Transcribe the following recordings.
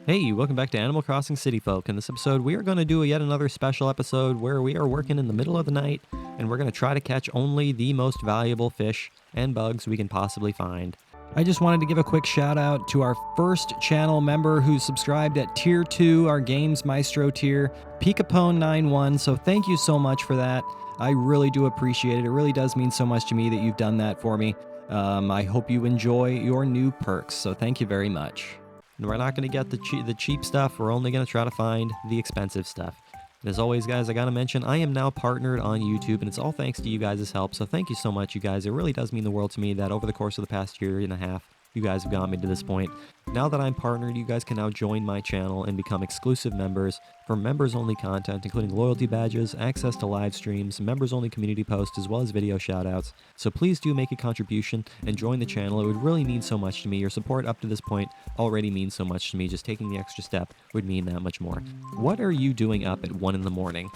Hey, welcome back to Animal Crossing City Folk. In this episode, we are going to do yet another special episode where we are working in the middle of the night and we're going to try to catch only the most valuable fish and bugs we can possibly find. I just wanted to give a quick shout out to our first channel member who subscribed at Tier 2, our Games Maestro tier, Picapone91. So thank you so much for that. I really do appreciate it. It really does mean so much to me that you've done that for me. I hope you enjoy your new perks. So thank you very much. And we're not going to get the cheap stuff. We're only going to try to find the expensive stuff. And as always, guys, I got to mention, I am now partnered on YouTube, and it's all thanks to you guys' help. So thank you so much, you guys. It really does mean the world to me that over the course of the past year and a half, you guys have got me to this point. Now that I'm partnered, you guys can now join my channel and become exclusive members for members-only content, including loyalty badges, access to live streams, members-only community posts, as well as video shoutouts. So please do make a contribution and join the channel. It would really mean so much to me. Your support up to this point already means so much to me. Just taking the extra step would mean that much more. What are you doing up at 1 in the morning?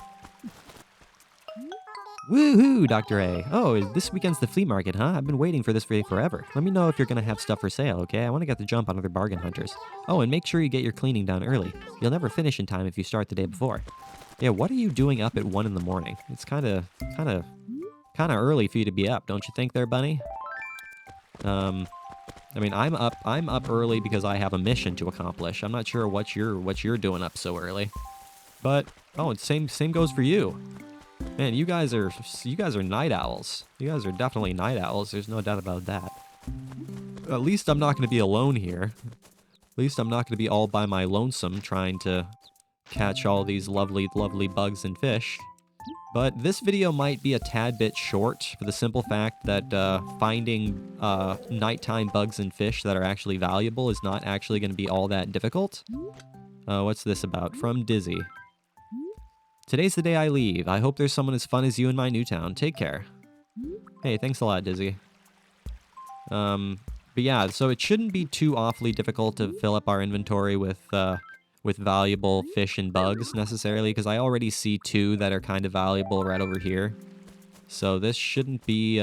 Woohoo, Dr. A. Oh, this weekend's the flea market, huh? I've been waiting for this for forever. Let me know if you're going to have stuff for sale, okay? I want to get the jump on other bargain hunters. Oh, and make sure you get your cleaning done early. You'll never finish in time if you start the day before. Yeah, what are you doing up at 1 in the morning? It's kind of early for you to be up, don't you think there, Bunny? I mean, I'm up early because I have a mission to accomplish. I'm not sure what you're doing up so early. But, oh, same goes for you. Man, you guys are night owls. You guys are definitely night owls. There's no doubt about that. At least I'm not going to be alone here. At least I'm not going to be all by my lonesome trying to catch all these lovely, lovely bugs and fish. But this video might be a tad bit short for the simple fact that finding nighttime bugs and fish that are actually valuable is not actually going to be all that difficult. What's this about? From Dizzy. Today's the day I leave. I hope there's someone as fun as you in my new town. Take care. Hey, thanks a lot, Dizzy. But yeah, so it shouldn't be too awfully difficult to fill up our inventory with valuable fish and bugs necessarily, because I already see 2 that are kind of valuable right over here. So this shouldn't be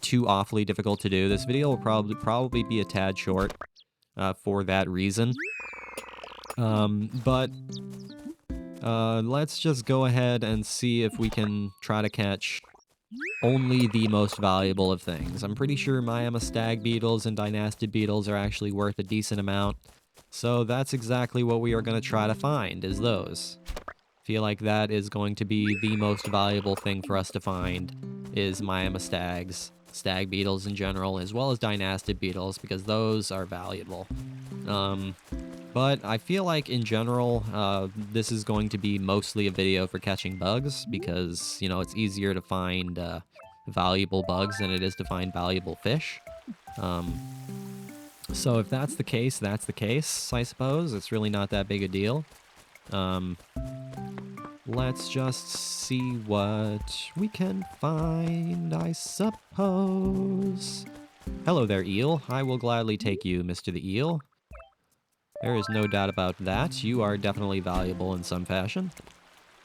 too awfully difficult to do. This video will probably be a tad short for that reason. But let's just go ahead and see if we can try to catch only the most valuable of things. I'm pretty sure Miami stag beetles and dynastid beetles are actually worth a decent amount. So that's exactly what we are going to try to find, is those. Feel like that is going to be the most valuable thing for us to find, is Miami stags, stag beetles in general, as well as dynastid beetles, because those are valuable. But I feel like, in general, this is going to be mostly a video for catching bugs, because, you know, it's easier to find valuable bugs than it is to find valuable fish. So if that's the case, that's the case, I suppose. It's really not that big a deal. Let's just see what we can find, I suppose. Hello there, eel. I will gladly take you, Mr. the Eel. There is no doubt about that. You are definitely valuable in some fashion.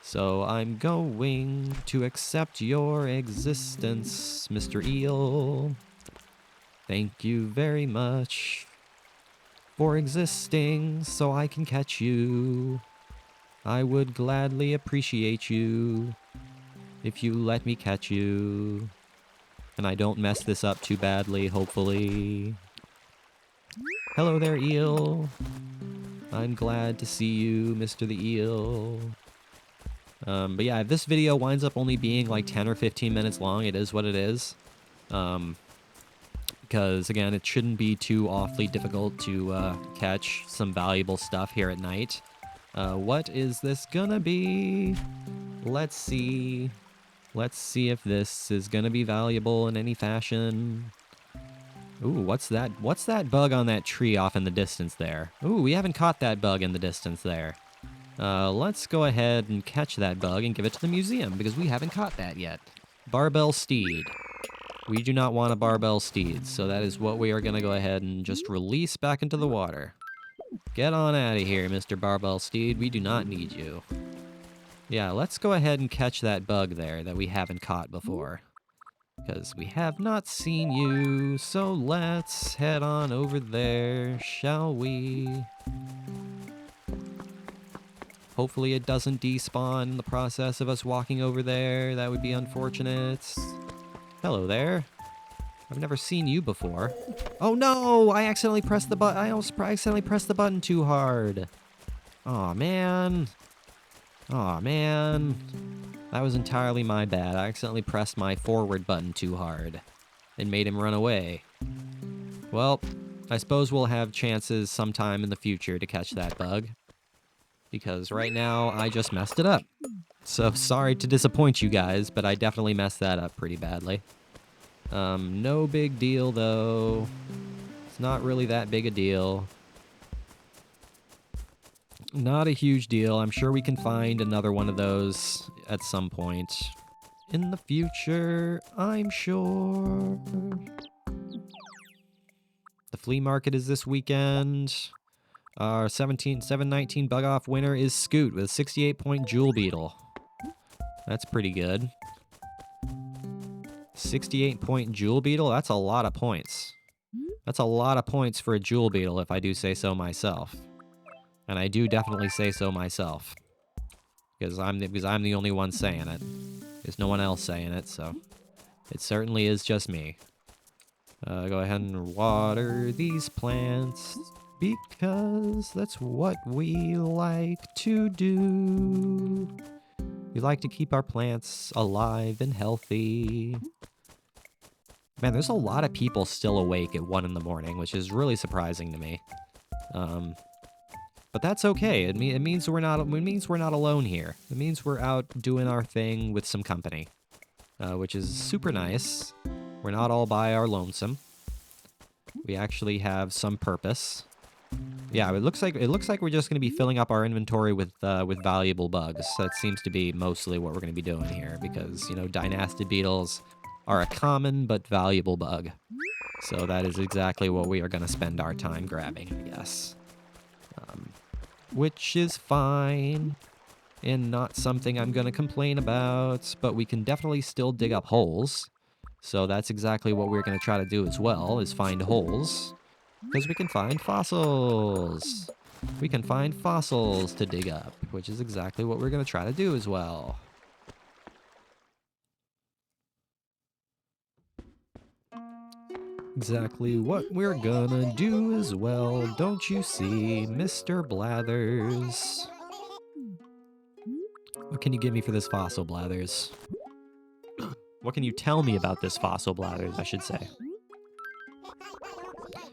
So I'm going to accept your existence, Mr. Eel. Thank you very much for existing so I can catch you. I would gladly appreciate you if you let me catch you. And I don't mess this up too badly, hopefully. Hello there, eel. I'm glad to see you, Mr. the Eel. But yeah, if this video winds up only being like 10 or 15 minutes long, it is what it is. Because, again, it shouldn't be too awfully difficult to catch some valuable stuff here at night. What is this gonna be? Let's see. Let's see if this is gonna be valuable in any fashion. Ooh, what's that? What's that bug on that tree off in the distance there? Ooh, we haven't caught that bug in the distance there. Let's go ahead and catch that bug and give it to the museum, because we haven't caught that yet. Barbell steed. We do not want a barbell steed, so that is what we are going to go ahead and just release back into the water. Get on out of here, Mr. Barbell Steed. We do not need you. Yeah, let's go ahead and catch that bug there that we haven't caught before. because we have not seen you. So let's head on over there, shall we? Hopefully it doesn't despawn in the process of us walking over there. That would be unfortunate. Hello there. I've never seen you before. Oh no! I accidentally pressed the button. I almost accidentally pressed the button too hard. Aw, man. Aw, man. That was entirely my bad. I accidentally pressed my forward button too hard and made him run away. Well, I suppose we'll have chances sometime in the future to catch that bug, because right now I just messed it up. So sorry to disappoint you guys, but I definitely messed that up pretty badly. No big deal though. It's not really that big a deal. Not a huge deal. I'm sure we can find another one of those at some point in the future, I'm sure. The flea market is this weekend. Our 719 bug off winner is Scoot with 68-point Jewel Beetle. That's pretty good. 68-point Jewel Beetle? That's a lot of points. That's a lot of points for a Jewel Beetle, if I do say so myself. And I do definitely say so myself. Because I'm the only one saying it. There's no one else saying it, so it certainly is just me. Go ahead and water these plants, because that's what we like to do. We like to keep our plants alive and healthy. Man, there's a lot of people still awake at 1 in the morning, which is really surprising to me. But that's okay. It means we're not alone here. It means we're out doing our thing with some company, which is super nice. We're not all by our lonesome. We actually have some purpose. Yeah, it looks like we're just going to be filling up our inventory with valuable bugs. That seems to be mostly what we're going to be doing here, because, you know, dynastid beetles are a common but valuable bug. So that is exactly what we are going to spend our time grabbing, I guess. Which is fine, and not something I'm going to complain about, but we can definitely still dig up holes. So that's exactly what we're going to try to do as well, is find holes. Because we can find fossils. We can find fossils to dig up, which is exactly what we're going to try to do as well. Exactly what we're gonna do as well, don't you see, Mr. Blathers? What can you give me for this fossil, Blathers? What can you tell me about this fossil, Blathers, I should say?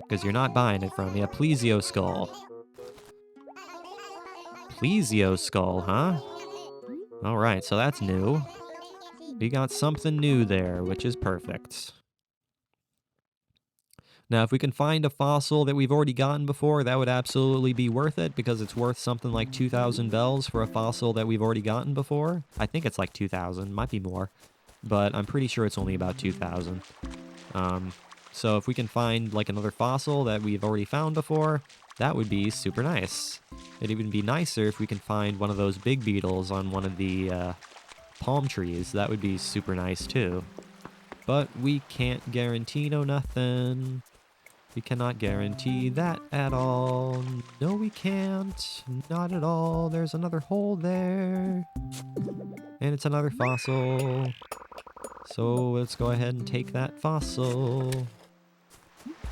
Because you're not buying it from me. A Plesio skull. Plesio skull, huh? Alright, so that's new. We got something new there, which is perfect. Now, if we can find a fossil that we've already gotten before, that would absolutely be worth it, because it's worth something like 2,000 bells for a fossil that we've already gotten before. I think it's like 2,000, might be more, but I'm pretty sure it's only about 2,000. So if we can find like another fossil that we've already found before, that would be super nice. It'd even be nicer if we can find one of those big beetles on one of the palm trees. That would be super nice too. But we can't guarantee no nothing. We cannot guarantee that at all. No, we can't. Not at all. There's another hole there. And it's another fossil. So let's go ahead and take that fossil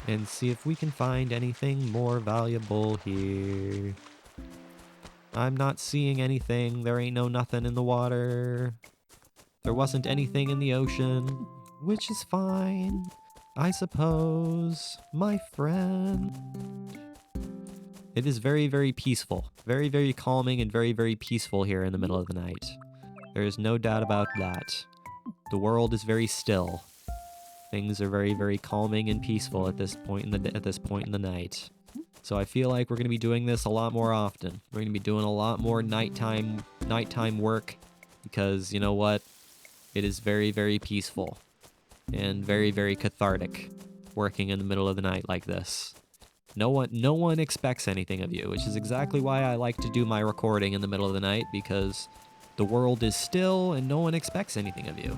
and see if we can find anything more valuable here. I'm not seeing anything. There ain't no nothing in the water. There wasn't anything in the ocean, which is fine, I suppose, my friend. It is very, very peaceful. Very, very calming and very, very peaceful here in the middle of the night. There is no doubt about that. The world is very still. Things are very, very calming and peaceful at this point in the night. So I feel like we're going to be doing this a lot more often. We're going to be doing a lot more nighttime work, because you know what? It is very, very peaceful and very, very cathartic working in the middle of the night like this. No one expects anything of you, which is exactly why I like to do my recording in the middle of the night, because the world is still and no one expects anything of you.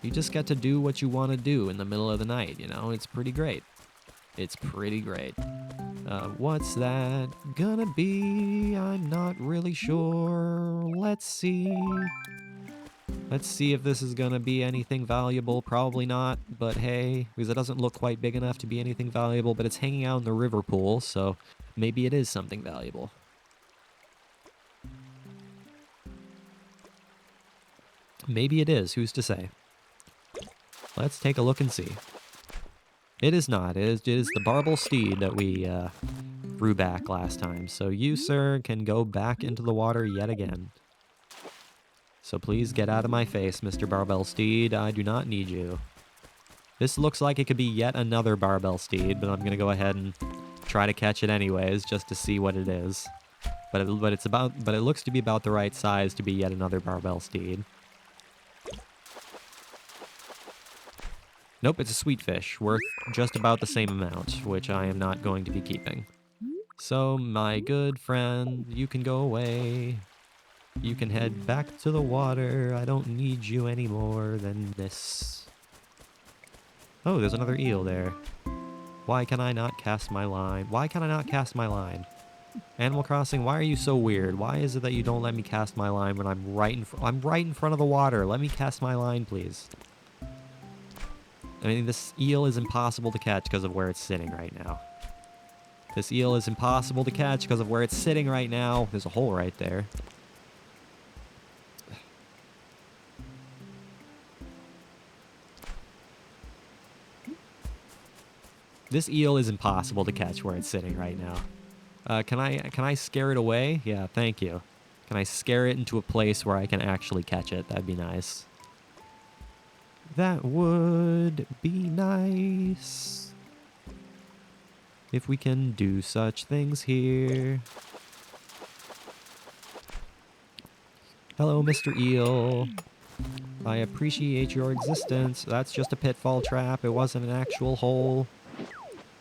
You just get to do what you want to do in the middle of the night, you know? It's pretty great. It's pretty great. What's that gonna be? I'm not really sure. Let's see. Let's see if this is gonna be anything valuable. Probably not, but hey, because it doesn't look quite big enough to be anything valuable, but it's hanging out in the river pool, so maybe it is something valuable. Maybe it is, who's to say? Let's take a look and see. It is not. It is the barbel steed that we threw back last time. So you, sir, can go back into the water yet again. So please get out of my face, Mr. Barbell Steed. I do not need you. This looks like it could be yet another Barbell Steed, but I'm going to go ahead and try to catch it anyways, just to see what it is. But it looks to be about the right size to be yet another Barbell Steed. Nope, it's a sweet fish, worth just about the same amount, which I am not going to be keeping. So, my good friend, you can go away. You can head back to the water. I don't need you any more than this. Oh, there's another eel there. Why can I not cast my line? Why can I not cast my line? Animal Crossing, why are you so weird? Why is it that you don't let me cast my line when I'm right in front of the water? Let me cast my line, please. I mean, this eel is impossible to catch because of where it's sitting right now. This eel is impossible to catch because of where it's sitting right now. There's a hole right there. This eel is impossible to catch where it's sitting right now. Can I scare it away? Yeah, thank you. Can I scare it into a place where I can actually catch it? That'd be nice. That would be nice. If we can do such things here. Hello, Mr. Eel. I appreciate your existence. That's just a pitfall trap. It wasn't an actual hole.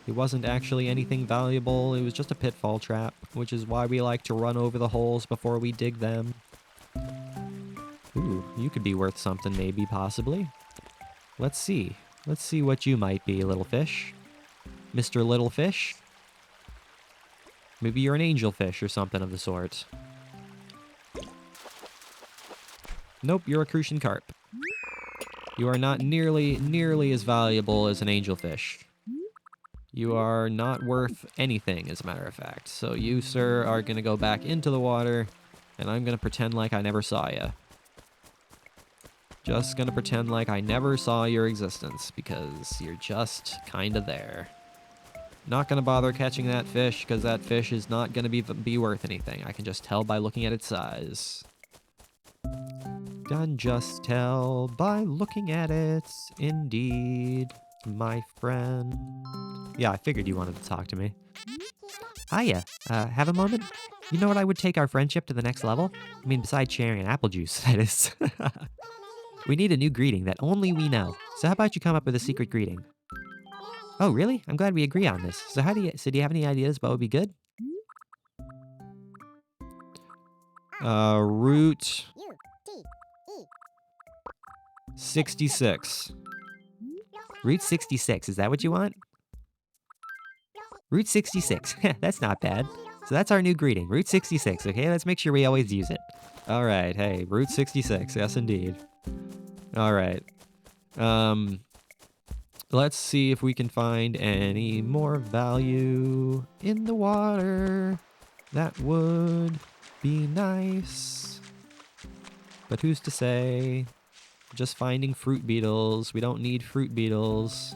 It wasn't actually anything valuable. It was just a pitfall trap, which is why we like to run over the holes before we dig them. Ooh, you could be worth something, maybe, possibly. Let's see. Let's see what you might be, little fish. Mr. Little Fish? Maybe you're an angel fish or something of the sort. Nope, you're a crucian carp. You are not nearly as valuable as an angel fish. You are not worth anything, as a matter of fact. So you, sir, are going to go back into the water, and I'm going to pretend like I never saw you. Just going to pretend like I never saw your existence, because you're just kind of there. Not going to bother catching that fish, because that fish is not going to be worth anything. I can just tell by looking at its size. Can just tell by looking at it, indeed, my friend. Yeah, I figured you wanted to talk to me. Hiya, have a moment? You know what, I would take our friendship to the next level? I mean, besides sharing an apple juice, that is. We need a new greeting that only we know. So how about you come up with a secret greeting? Oh, really? I'm glad we agree on this. So do you have any ideas what would be good? Route 66. Route 66, is that what you want? Route 66, that's not bad. So that's our new greeting, Route 66, okay? Let's make sure we always use it. All right, hey, Route 66, yes indeed. All right. Let's see if we can find any more value in the water. That would be nice. But who's to say? Just finding fruit beetles. We don't need fruit beetles.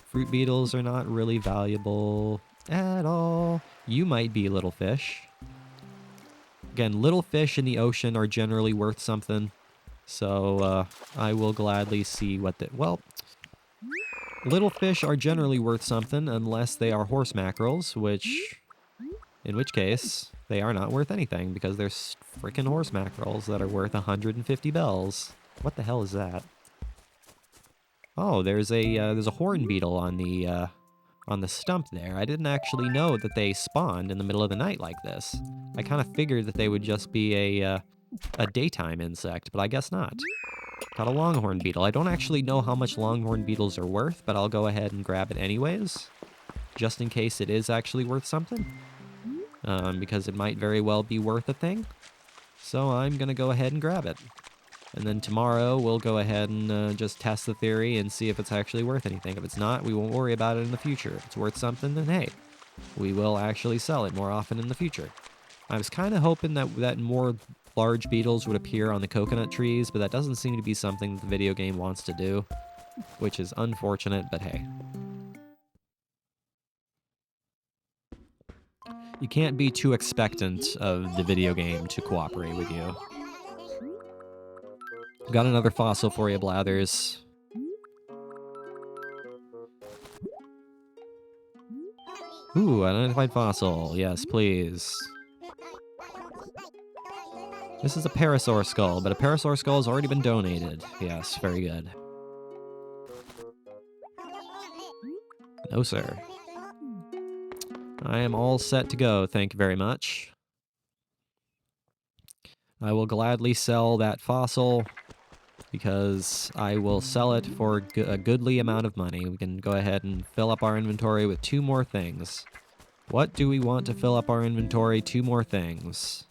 Fruit beetles are not really valuable at all. You might be little fish. Again, little fish in the ocean are generally worth something. So, I will gladly see what the... Well, little fish are generally worth something unless they are horse mackerels, in which case, they are not worth anything because they're frickin' horse mackerels that are worth 150 bells. What the hell is that? Oh, there's a horn beetle on the stump there. I didn't actually know that they spawned in the middle of the night like this. I kind of figured that they would just be a daytime insect, but I guess not. Got a longhorn beetle. I don't actually know how much longhorn beetles are worth, but I'll go ahead and grab it anyways, just in case it is actually worth something, because it might very well be worth a thing. So I'm going to go ahead and grab it. And then tomorrow we'll go ahead and just test the theory and see if it's actually worth anything. If it's not, we won't worry about it in the future. If it's worth something, then hey, we will actually sell it more often in the future. I was kind of hoping that more large beetles would appear on the coconut trees, but that doesn't seem to be something that the video game wants to do, which is unfortunate, but hey. You can't be too expectant of the video game to cooperate with you. Got another fossil for you, Blathers. Ooh, unidentified fossil. Yes, please. This is a parasaur skull, but a parasaur skull has already been donated. Yes, very good. No, sir. I am all set to go, thank you very much. I will gladly sell that fossil, because I will sell it for a goodly amount of money. We can go ahead and fill up our inventory with 2 more things. What do we want to fill up our inventory? 2 more things.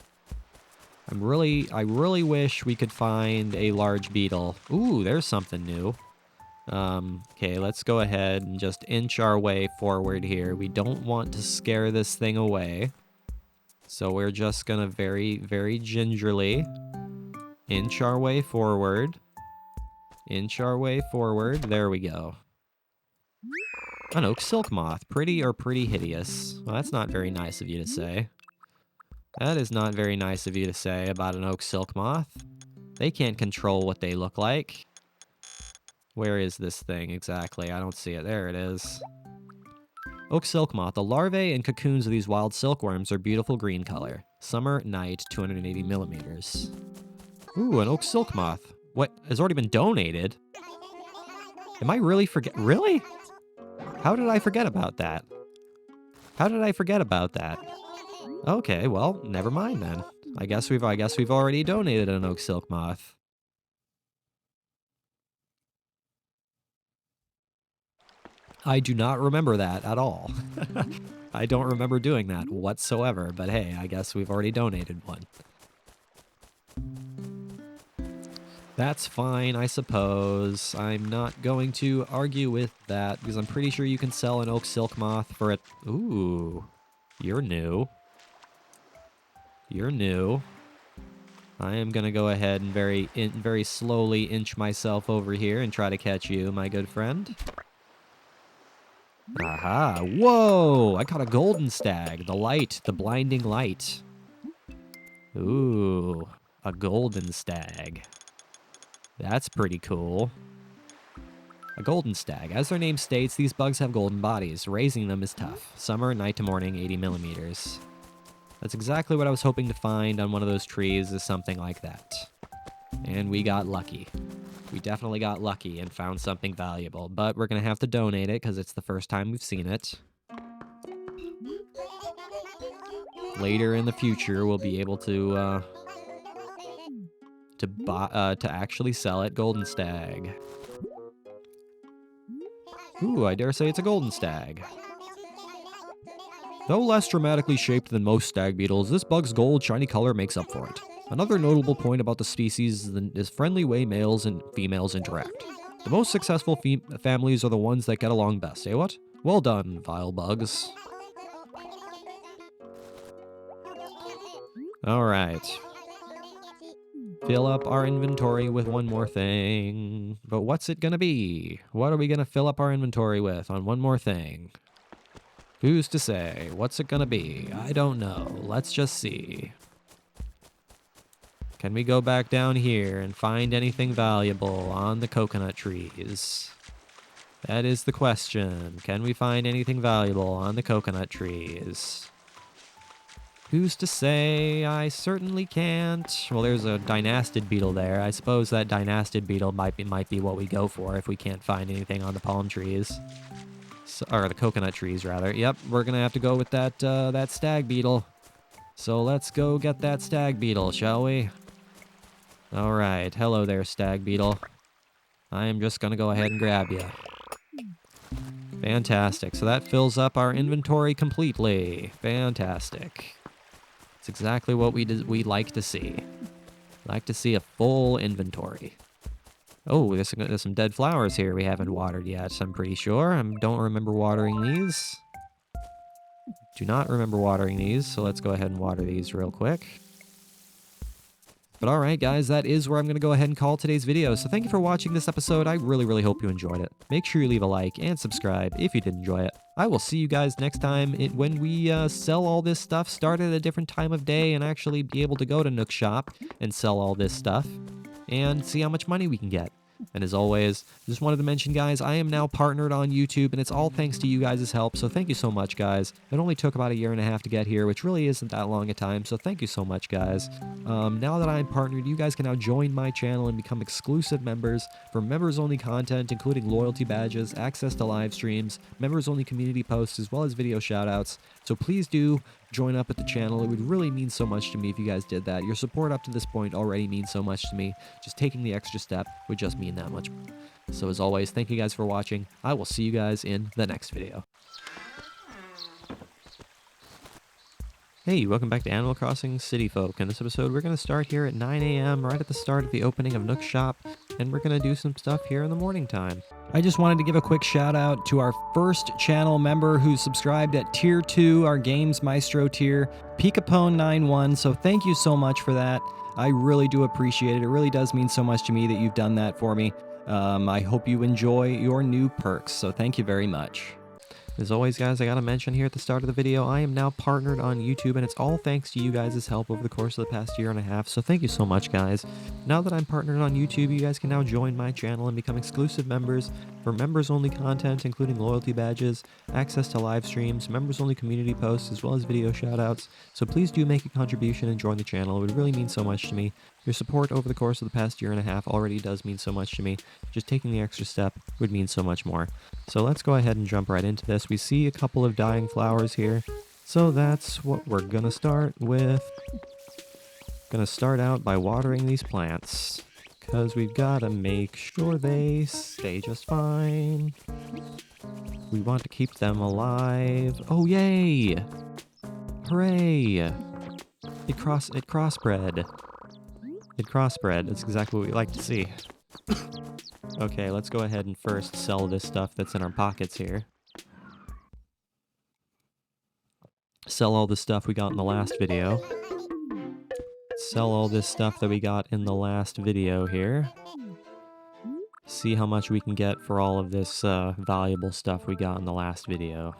I really wish we could find a large beetle. Ooh, there's something new. Okay, let's go ahead and just inch our way forward here. We don't want to scare this thing away. So we're just gonna very, very gingerly inch our way forward. Inch our way forward. There we go. An oak silk moth. Pretty or pretty hideous? Well, that's not very nice of you to say. That is not very nice of you to say about an oak silk moth. They can't control what they look like. Where is this thing exactly? I don't see it. There it is. Oak silk moth. The larvae and cocoons of these wild silkworms are beautiful green color. Summer, night, 280 millimeters. Ooh, an oak silk moth. What? Has already been donated? Am I really Really? How did I forget about that? How did I forget about that? Okay, well, never mind then. I guess we've already donated an oak silk moth. I do not remember that at all. I don't remember doing that whatsoever, but hey, I guess we've already donated one. That's fine, I suppose. I'm not going to argue with that, because I'm pretty sure you can sell an oak silk moth for it. Ooh, you're new. You're new. I am going to go ahead and very slowly inch myself over here and try to catch you, my good friend. Aha! Whoa! I caught a golden stag. The blinding light. Ooh, a golden stag. That's pretty cool. A golden stag. As their name states, these bugs have golden bodies. Raising them is tough. Summer, night to morning, 80 millimeters. That's exactly what I was hoping to find on one of those trees, is something like that. And we got lucky. We definitely got lucky and found something valuable, but we're going to have to donate it because it's the first time we've seen it. Later in the future, we'll be able to actually sell it. Golden stag. Ooh, I dare say it's a golden stag. Though less dramatically shaped than most stag beetles, this bug's gold, shiny color makes up for it. Another notable point about the species is the friendly way males and females interact. The most successful families are the ones that get along best. Say what? Well done, vile bugs. Alright. Fill up our inventory with one more thing. But what's it gonna be? What are we gonna fill up our inventory with on one more thing? Who's to say? What's it gonna be? I don't know. Let's just see. Can we go back down here and find anything valuable on the coconut trees? That is the question. Can we find anything valuable on the coconut trees? Who's to say? I certainly can't. Well, there's a dynastid beetle there. I suppose that dynastid beetle might be what we go for if we can't find anything on the palm trees. Or the coconut trees, rather. Yep, we're gonna have to go with that stag beetle. So let's go get that stag beetle, shall we? All right. Hello there, stag beetle. I am just going to go ahead and grab you. Fantastic. So that fills up our inventory completely. Fantastic. It's exactly what we like to see. Like to see a full inventory. Oh, there's some dead flowers here we haven't watered yet, I'm pretty sure. I don't remember watering these. Do not remember watering these, so let's go ahead and water these real quick. But alright guys, that is where I'm going to go ahead and call today's video. So thank you for watching this episode. I really hope you enjoyed it. Make sure you leave a like and subscribe if you did enjoy it. I will see you guys next time when we sell all this stuff, start at a different time of day, and actually be able to go to Nook Shop and sell all this stuff and see how much money we can get. And as always, just wanted to mention, guys, I am now partnered on YouTube, and it's all thanks to you guys' help, so thank you so much, guys. It only took about 1.5 years to get here, which really isn't that long a time, so thank you so much, guys. Now that I'm partnered, you guys can now join my channel and become exclusive members for members-only content, including loyalty badges, access to live streams, members-only community posts, as well as video shoutouts. So please do join up at the channel. It would really mean so much to me if you guys did that. Your support up to this point already means so much to me. Just taking the extra step would just mean that much more. So as always, thank you guys for watching. I will see you guys in the next video. Hey, welcome back to Animal Crossing City Folk. In this episode, we're going to start here at 9 a.m. right at the start of the opening of Nook Shop, and we're going to do some stuff here in the morning time. I just wanted to give a quick shout out to our first channel member who subscribed at Tier 2, our Games Maestro tier, Peekapone91, so thank you so much for that. I really do appreciate it. It really does mean so much to me that you've done that for me. I hope you enjoy your new perks, so thank you very much. As always, guys, I gotta mention here at the start of the video, I am now partnered on YouTube, and it's all thanks to you guys' help over the course of the past 1.5 years, so thank you so much, guys. Now that I'm partnered on YouTube, you guys can now join my channel and become exclusive members for members-only content, including loyalty badges, access to live streams, members-only community posts, as well as video shoutouts. So please do make a contribution and join the channel. It would really mean so much to me. Your support over the course of the past 1.5 years already does mean so much to me. Just taking the extra step would mean so much more. So let's go ahead and jump right into this. We see a couple of dying flowers here. So that's what we're gonna start with. Gonna start out by watering these plants, because we've gotta make sure they stay just fine. We want to keep them alive. Oh, yay! Hooray! It crossbred. It crossbred. That's exactly what we like to see. Okay, let's go ahead and first sell this stuff that's in our pockets here. Sell all the stuff we got in the last video. Sell all this stuff that we got in the last video here. See how much we can get for all of this valuable stuff we got in the last video.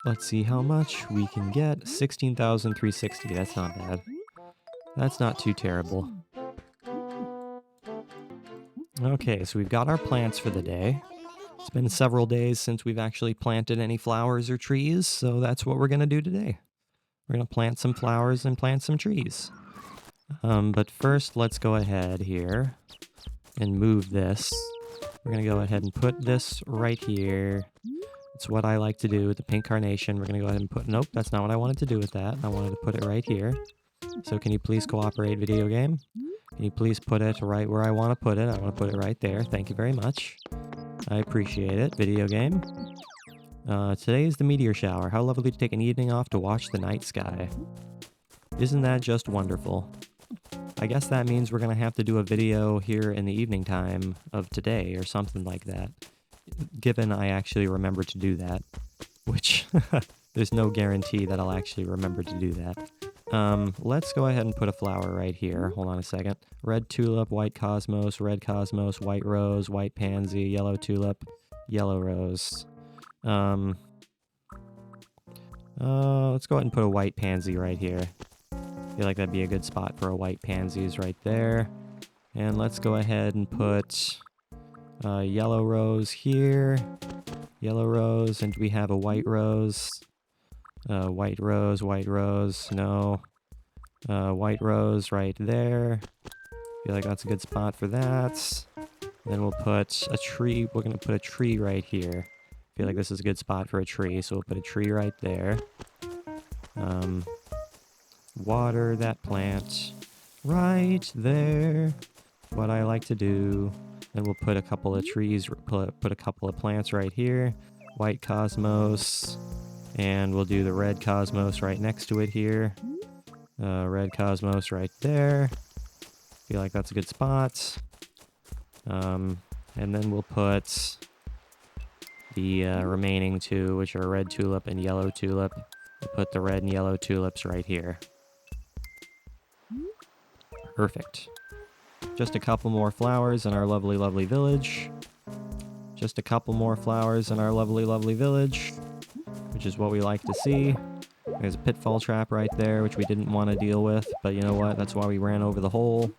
Let's see how much we can get. 16,360. That's not bad. That's not too terrible. Okay, so we've got our plants for the day. It's been several days since we've actually planted any flowers or trees, so that's what we're going to do today. We're going to plant some flowers and plant some trees. But first, let's go ahead here and move this. We're going to go ahead and put this right here. It's what I like to do with the pink carnation. We're going to go ahead and put... Nope, that's not what I wanted to do with that. I wanted to put it right here. So can you please cooperate, video game? Can you please put it right where I want to put it? I want to put it right there. Thank you very much. I appreciate it, video game. Today is the meteor shower. How lovely to take an evening off to watch the night sky. Isn't that just wonderful? I guess that means we're going to have to do a video here in the evening time of today or something like that. Given I actually remember to do that. Which, there's no guarantee that I'll actually remember to do that. Let's go ahead and put a flower right here. Hold on a second. Red tulip, white cosmos, red cosmos, white rose, white pansy, yellow tulip, yellow rose. Let's go ahead and put a white pansy right here. I feel like that'd be a good spot for a white pansies right there. And let's go ahead and put yellow rose here. Yellow rose, and we have a white rose. White rose, no. White rose right there. Feel like that's a good spot for that. Then we'll put a tree. We're gonna put a tree right here. Feel like this is a good spot for a tree, so we'll put a tree right there. Water that plant. right there. What I like to do. Then we'll put a couple of trees, put a couple of plants right here. White cosmos. And we'll do the red cosmos right next to it here. Red cosmos right there. Feel like that's a good spot. And then we'll put the remaining two, which are red tulip and yellow tulip. We'll put the red and yellow tulips right here. Perfect. Just a couple more flowers in our lovely, lovely village. Just a couple more flowers in our lovely, lovely village, which is what we like to see. There's a pitfall trap right there, which we didn't want to deal with, but you know what? That's why we ran over the hole,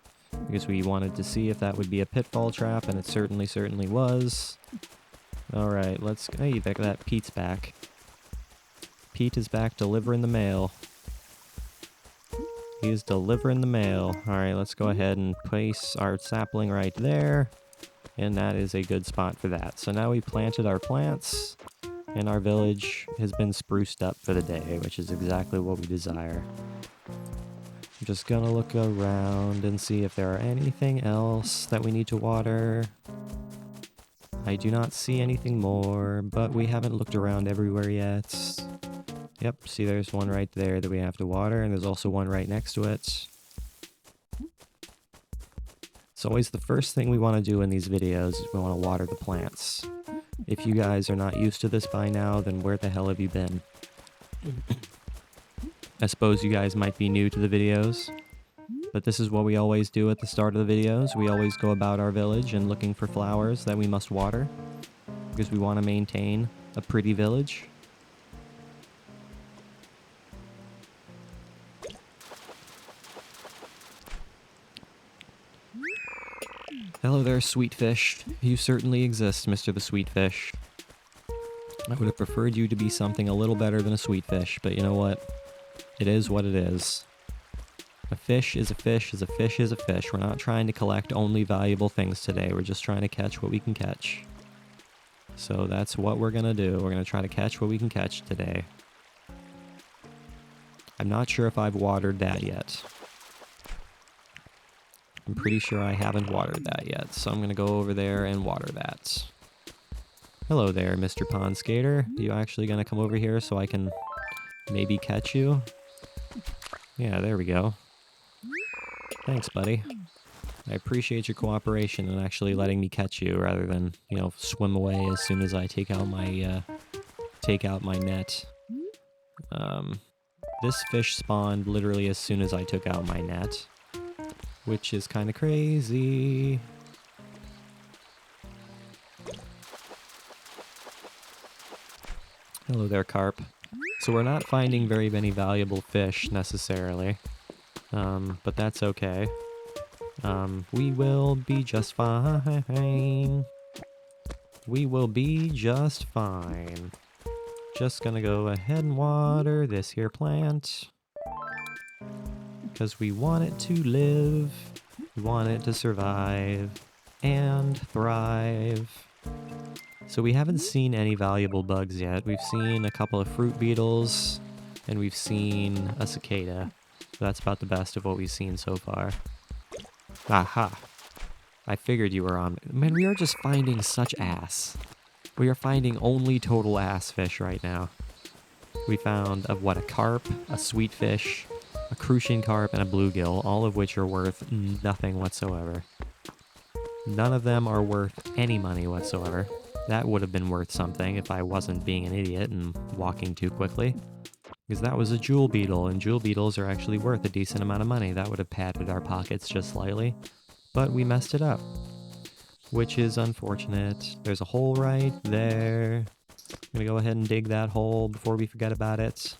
because we wanted to see if that would be a pitfall trap, and it certainly was. Alright, let's... Hey, that Pete's back. Pete is back delivering the mail. He's delivering the mail. Alright, let's go ahead and place our sapling right there. And that is a good spot for that. So now we planted our plants, and our village has been spruced up for the day, which is exactly what we desire. I'm just gonna look around and see if there are anything else that we need to water. I do not see anything more, but we haven't looked around everywhere yet. Yep, see there's one right there that we have to water, and there's also one right next to it. It's always the first thing we want to do in these videos is we want to water the plants. If you guys are not used to this by now, then where the hell have you been? I suppose you guys might be new to the videos, but this is what we always do at the start of the videos. We always go about our village and looking for flowers that we must water, because we want to maintain a pretty village. Hello there, Sweetfish. You certainly exist, Mr. the Sweetfish. I would have preferred you to be something a little better than a sweetfish, but you know what? It is what it is. A fish is a fish is a fish is a fish. We're not trying to collect only valuable things today. We're just trying to catch what we can catch. So that's what we're gonna do. We're gonna try to catch what we can catch today. I'm not sure if I've watered that yet. I'm pretty sure I haven't watered that yet, so I'm going to go over there and water that. Hello there, Mr. Pond Skater. Are you actually going to come over here so I can maybe catch you? Yeah, there we go. Thanks, buddy. I appreciate your cooperation and actually letting me catch you rather than, you know, swim away as soon as I take out my net. This fish spawned literally as soon as I took out my net, which is kind of crazy. Hello there, carp. So we're not finding very many valuable fish, necessarily. But that's okay. We will be just fine. We will be just fine. Just gonna go ahead and water this here plant. Because we want it to live, we want it to survive, and thrive. So we haven't seen any valuable bugs yet. We've seen a couple of fruit beetles, and we've seen a cicada. So that's about the best of what we've seen so far. Aha! I figured you were on... Man, we are just finding such ass. We are finding only total ass fish right now. We found, a carp, a sweetfish, a crucian carp, and a bluegill, all of which are worth nothing whatsoever. None of them are worth any money whatsoever. That would have been worth something if I wasn't being an idiot and walking too quickly. Because that was a jewel beetle, and jewel beetles are actually worth a decent amount of money. That would have padded our pockets just slightly. But we messed it up, which is unfortunate. There's a hole right there. I'm gonna go ahead and dig that hole before we forget about it.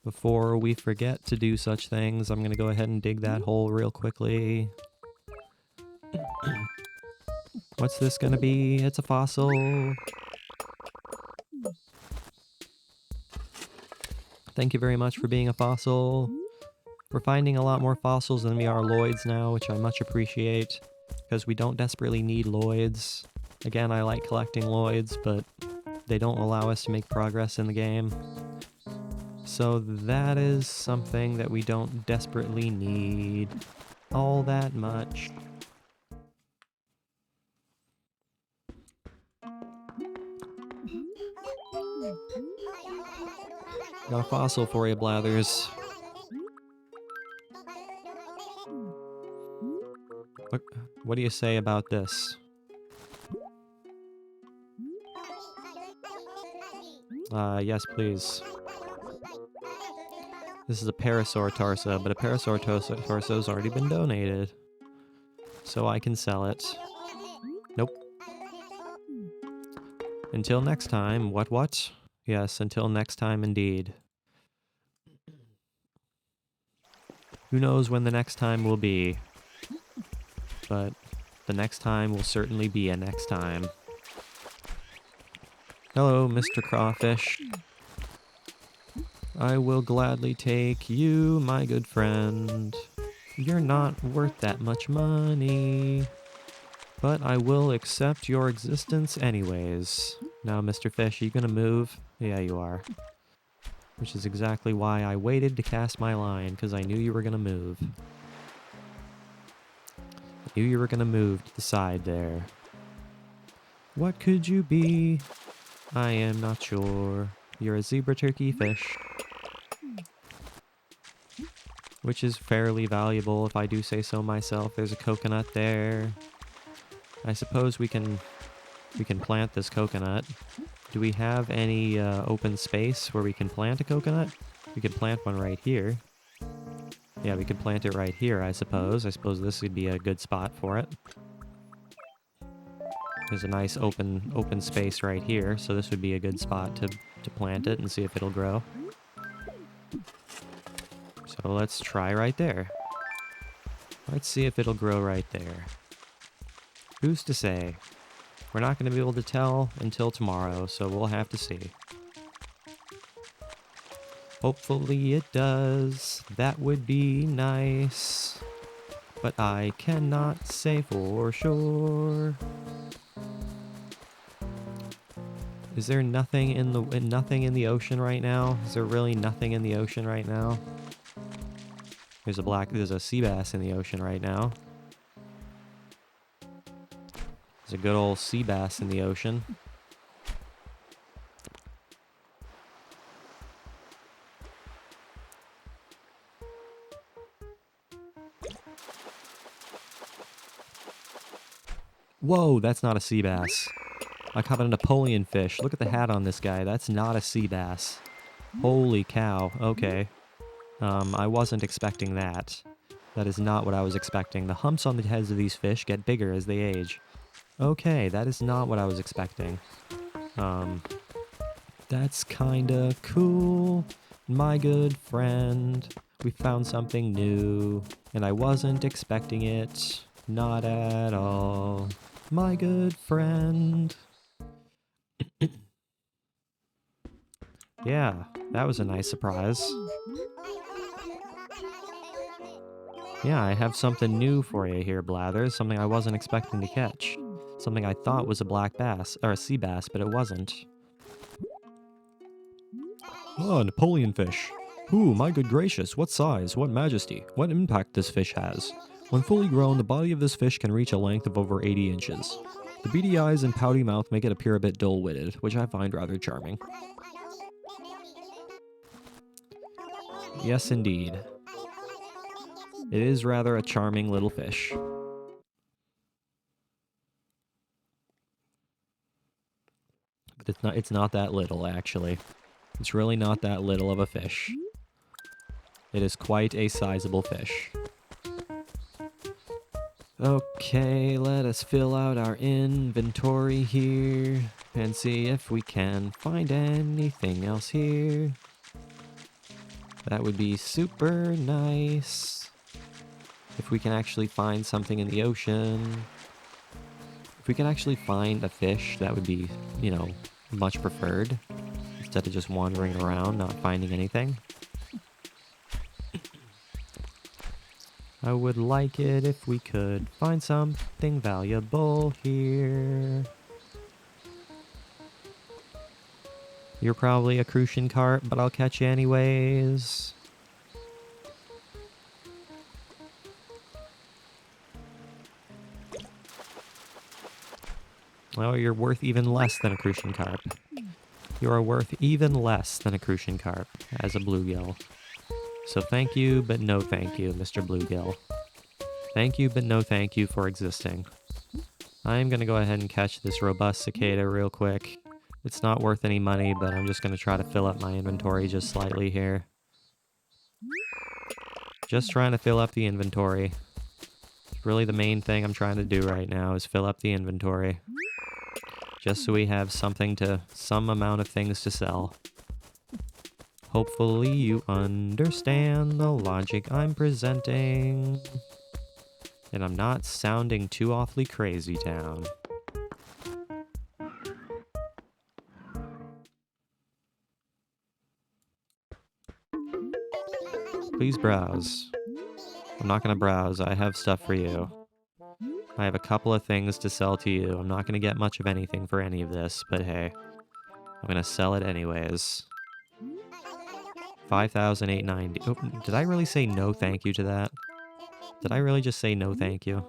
Before we forget to do such things, I'm gonna go ahead and dig that hole real quickly. What's this gonna be? It's a fossil. Thank you very much for being a fossil. We're finding a lot more fossils than we are Lloyds now, which I much appreciate, because we don't desperately need Lloyds. Again, I like collecting Lloyds, but they don't allow us to make progress in the game. So that is something that we don't desperately need all that much. Got a fossil for you, Blathers. What do you say about this? Yes, please. This is a Parasaur Tarsa, but a Parasaur Tarsa's already been donated. So I can sell it. Nope. Until next time, what? Yes, until next time indeed. Who knows when the next time will be? But the next time will certainly be a next time. Hello, Mr. Crawfish. I will gladly take you, my good friend. You're not worth that much money, but I will accept your existence anyways. Now, Mr. Fish, are you gonna move? Yeah, you are. Which is exactly why I waited to cast my line, because I knew you were gonna move. I knew you were gonna move to the side there. What could you be? I am not sure. You're a zebra turkey fish. Which is fairly valuable if I do say so myself. There's a coconut there. I suppose we can plant this coconut. Do we have any open space where we can plant a coconut? We could plant one right here. Yeah, we could plant it right here, I suppose. I suppose this would be a good spot for it. There's a nice open space right here, so this would be a good spot to plant it and see if it'll grow. So let's try right there. Let's see if it'll grow right there. Who's to say? We're not going to be able to tell until tomorrow, so we'll have to see. Hopefully it does. That would be nice. But I cannot say for sure. Is there nothing in the ocean right now? Is there really nothing in the ocean right now? There's a sea bass in the ocean right now. There's a good old sea bass in the ocean. Whoa, that's not a sea bass. I caught a Napoleon fish. Look at the hat on this guy. That's not a sea bass. Holy cow. Okay. I wasn't expecting that. That is not what I was expecting. The humps on the heads of these fish get bigger as they age. Okay, that is not what I was expecting. That's kinda cool. My good friend. We found something new, and I wasn't expecting it. Not at all. My good friend. Yeah, that was a nice surprise. Yeah, I have something new for you here, Blathers. Something I wasn't expecting to catch. Something I thought was a black bass, or a sea bass, but it wasn't. Ah, Napoleon fish. Ooh, my good gracious, what size, what majesty, what impact this fish has. When fully grown, the body of this fish can reach a length of over 80 inches. The beady eyes and pouty mouth make it appear a bit dull-witted, which I find rather charming. Yes, indeed. It is rather a charming little fish. But it's not that little, actually. It's really not that little of a fish. It is quite a sizable fish. Okay, let us fill out our inventory here and see if we can find anything else here. That would be super nice. If we can actually find something in the ocean. If we can actually find a fish, that would be, you know, much preferred. Instead of just wandering around, not finding anything. I would like it if we could find something valuable here. You're probably a crucian carp, but I'll catch you anyways. Oh, you're worth even less than a crucian carp. You are worth even less than a crucian carp as a bluegill. So thank you, but no thank you, Mr. Bluegill. Thank you, but no thank you for existing. I'm going to go ahead and catch this robust cicada real quick. It's not worth any money, but I'm just going to try to fill up my inventory just slightly here. Just trying to fill up the inventory. It's really the main thing I'm trying to do right now is fill up the inventory. Just so we have some amount of things to sell. Hopefully you understand the logic I'm presenting. And I'm not sounding too awfully crazy, town. Please browse. I'm not going to browse. I have stuff for you. I have a couple of things to sell to you. I'm not going to get much of anything for any of this, but hey. I'm going to sell it anyways. 5,890. Oh, did I really say no thank you to that? Did I really just say no thank you?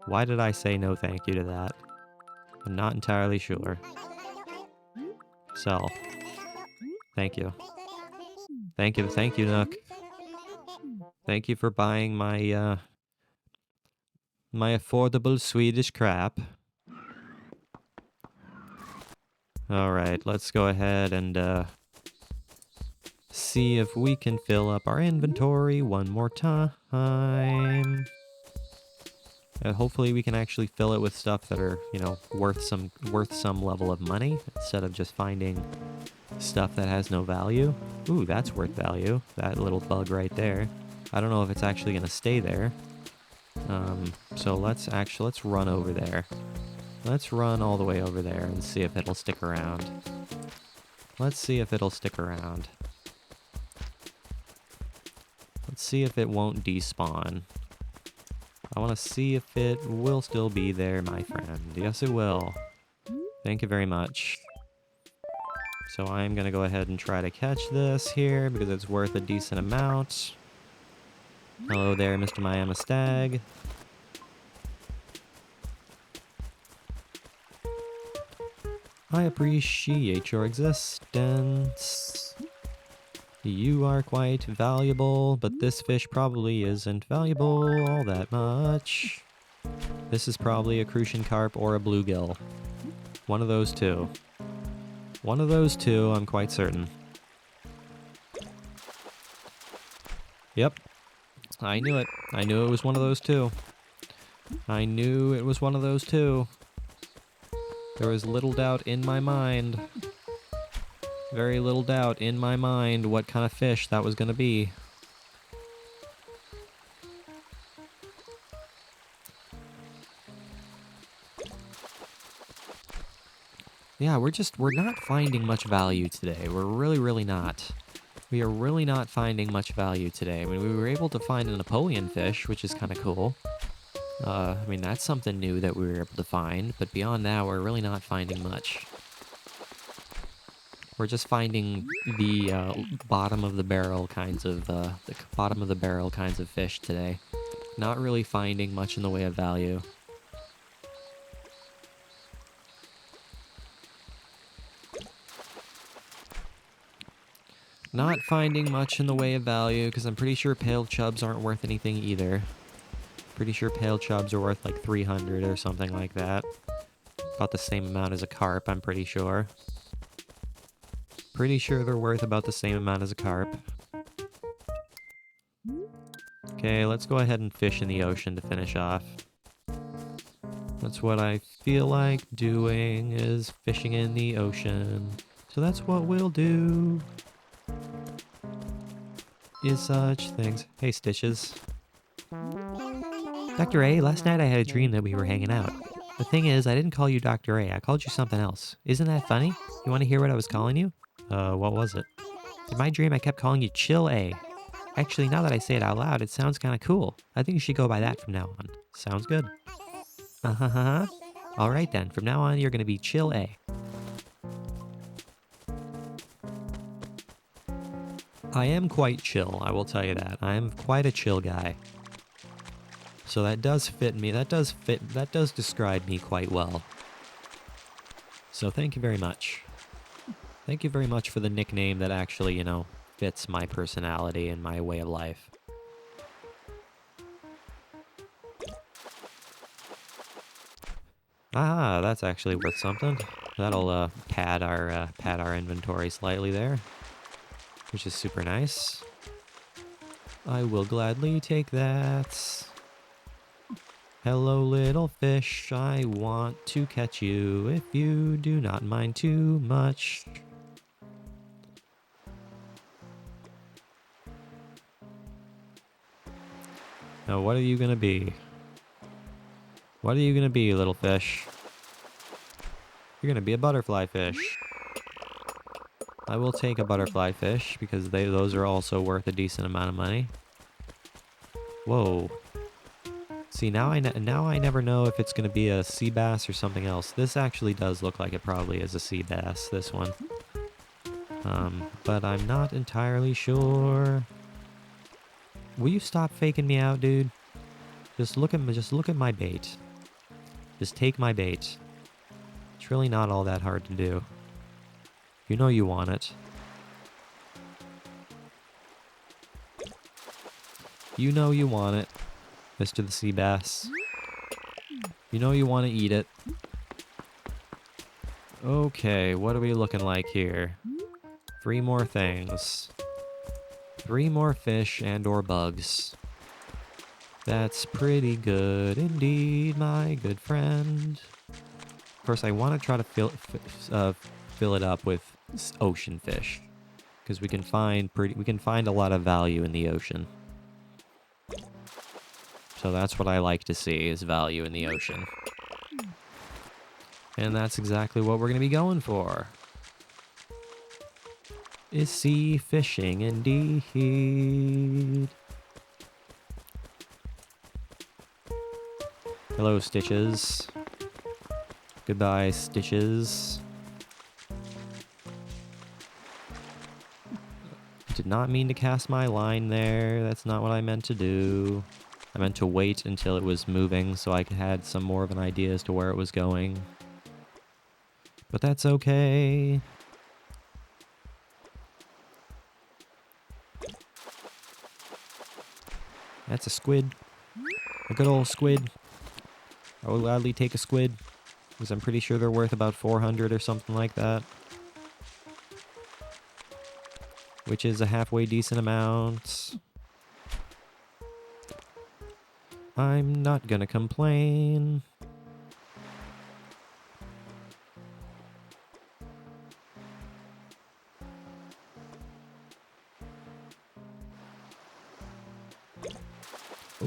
Why did I say no thank you to that? I'm not entirely sure. Sell. Thank you. Thank you, Nook. Thank you for buying my, my affordable Swedish crap. Alright, let's go ahead and, see if we can fill up our inventory one more time. Hopefully we can actually fill it with stuff that are, you know, worth some level of money, instead of just finding stuff that has no value. Ooh, that's worth value. That little bug right there. I don't know if it's actually going to stay there. So let's run over there. Let's run all the way over there and see if it'll stick around. Let's see if it'll stick around. Let's see if it won't despawn. I want to see if it will still be there, my friend. Yes, it will. Thank you very much. So I'm going to go ahead and try to catch this here because it's worth a decent amount. Hello there, Mr. Miami Stag. I appreciate your existence. You are quite valuable, but this fish probably isn't valuable all that much. This is probably a crucian carp or a bluegill. One of those two. One of those two, I'm quite certain. Yep. I knew it. I knew it was one of those two. I knew it was one of those two. There was little doubt in my mind. Very little doubt in my mind what kind of fish that was going to be. Yeah, we're not finding much value today. We're really not. We are really not finding much value today. I mean, we were able to find a Napoleon fish, which is kind of cool. I mean, that's something new that we were able to find, but beyond that, we're really not finding much. We're just finding the bottom of the barrel kinds of fish today. Not really finding much in the way of value. Not finding much in the way of value because I'm pretty sure pale chubs aren't worth anything either. Pretty sure pale chubs are worth like 300 or something like that. About the same amount as a carp, I'm pretty sure. Pretty sure they're worth about the same amount as a carp. Okay, let's go ahead and fish in the ocean to finish off. That's what I feel like doing, is fishing in the ocean. So that's what we'll do. Is such things. Hey, Stitches. Dr. A, last night I had a dream that we were hanging out. The thing is, I didn't call you Dr. A, I called you something else. Isn't that funny? You want to hear what I was calling you? What was it? In my dream, I kept calling you Chill A. Actually, now that I say it out loud, it sounds kind of cool. I think you should go by that from now on. Sounds good. Uh-huh. Alright then, from now on, you're gonna be Chill A. I am quite chill, I will tell you that. I am quite a chill guy. So that does fit me. That does describe me quite well. So thank you very much. Thank you very much for the nickname that actually, you know, fits my personality and my way of life. Ah, that's actually worth something. That'll pad our inventory slightly there, which is super nice. I will gladly take that. Hello, little fish. I want to catch you if you do not mind too much. Now, what are you gonna be? What are you gonna be, little fish? You're gonna be a butterfly fish. I will take a butterfly fish because those are also worth a decent amount of money. Whoa. See, now I never know if it's gonna be a sea bass or something else. This actually does look like it probably is a sea bass, this one. But I'm not entirely sure. Will you stop faking me out, dude? Just look at my bait. Just take my bait. It's really not all that hard to do. You know you want it. You know you want it, Mr. the Sea Bass. You know you want to eat it. Okay, what are we looking like here? 3 more things. 3 more fish and or bugs. That's pretty good indeed, my good friend. Of course, I want to try to fill it up with ocean fish, because we can find a lot of value in the ocean. So that's what I like to see, is value in the ocean. And that's exactly what we're going to be going for. Is sea fishing indeed. Hello, Stitches. Goodbye, Stitches. Did not mean to cast my line there. That's not what I meant to do. I meant to wait until it was moving so I had some more of an idea as to where it was going. But that's okay. That's a squid. A good old squid. I will gladly take a squid, because I'm pretty sure they're worth about 400 or something like that. Which is a halfway decent amount. I'm not gonna complain.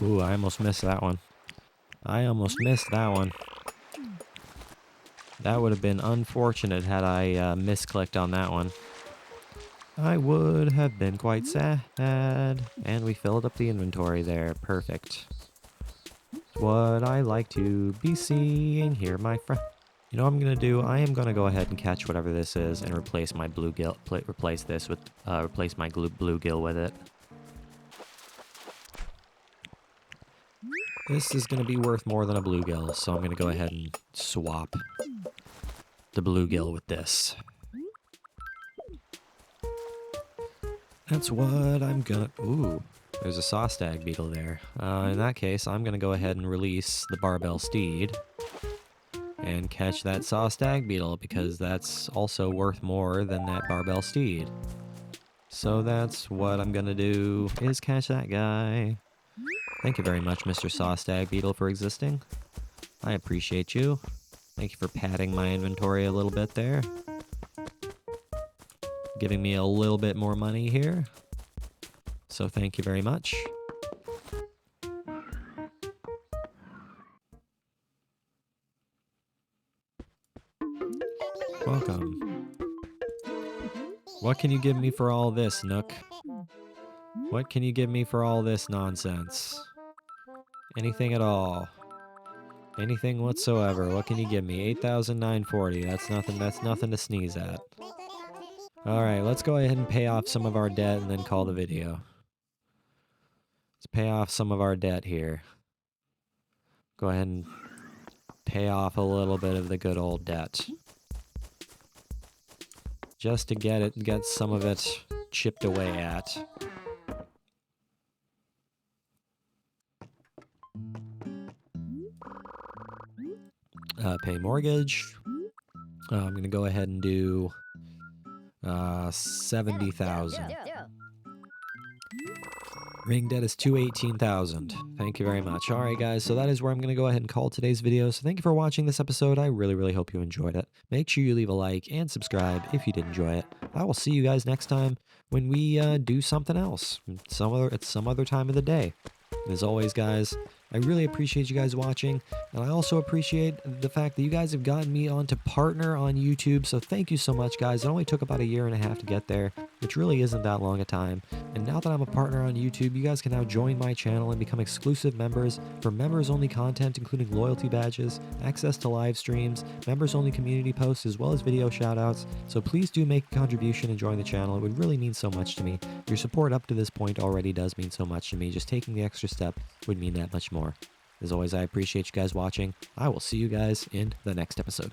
Ooh, I almost missed that one. I almost missed that one. That would have been unfortunate had I misclicked on that one. I would have been quite sad. And we filled up the inventory there. Perfect. What I like to be seeing here, my friend. You know what I'm gonna do? I am gonna go ahead and catch whatever this is and replace my bluegill. Replace my bluegill with it. This is gonna be worth more than a bluegill, so I'm gonna go ahead and swap the bluegill with this. That's what I'm gonna... Ooh, there's a sawstag beetle there. In that case, I'm gonna go ahead and release the barbell steed and catch that sawstag beetle, because that's also worth more than that barbell steed. So that's what I'm gonna do, is catch that guy. Thank you very much, Mr. Sawstag Beetle, for existing. I appreciate you. Thank you for padding my inventory a little bit there. Giving me a little bit more money here. So thank you very much. Welcome. What can you give me for all this, Nook? What can you give me for all this nonsense? Anything at all. Anything whatsoever. What can you give me? 8,940. That's nothing to sneeze at. All right, let's go ahead and pay off some of our debt and then call the video. Let's pay off some of our debt here. Go ahead and pay off a little bit of the good old debt. Just to get some of it chipped away at. Pay mortgage. I'm going to go ahead and do 70,000. Ring debt is 218,000. Thank you very much. All right, guys, so that is where I'm going to go ahead and call today's video. So thank you for watching this episode. I really, really hope you enjoyed it. Make sure you leave a like and subscribe if you did enjoy it. I will see you guys next time when we do something else. At some other time of the day. As always, guys, I really appreciate you guys watching, and I also appreciate the fact that you guys have gotten me on to partner on YouTube, so thank you so much, guys. It only took about 1.5 years to get there, which really isn't that long a time, and now that I'm a partner on YouTube, you guys can now join my channel and become exclusive members for members-only content, including loyalty badges, access to live streams, members-only community posts, as well as video shoutouts, so please do make a contribution and join the channel. It would really mean so much to me. Your support up to this point already does mean so much to me. Just taking the extra step would mean that much more. As always, I appreciate you guys watching. I will see you guys in the next episode.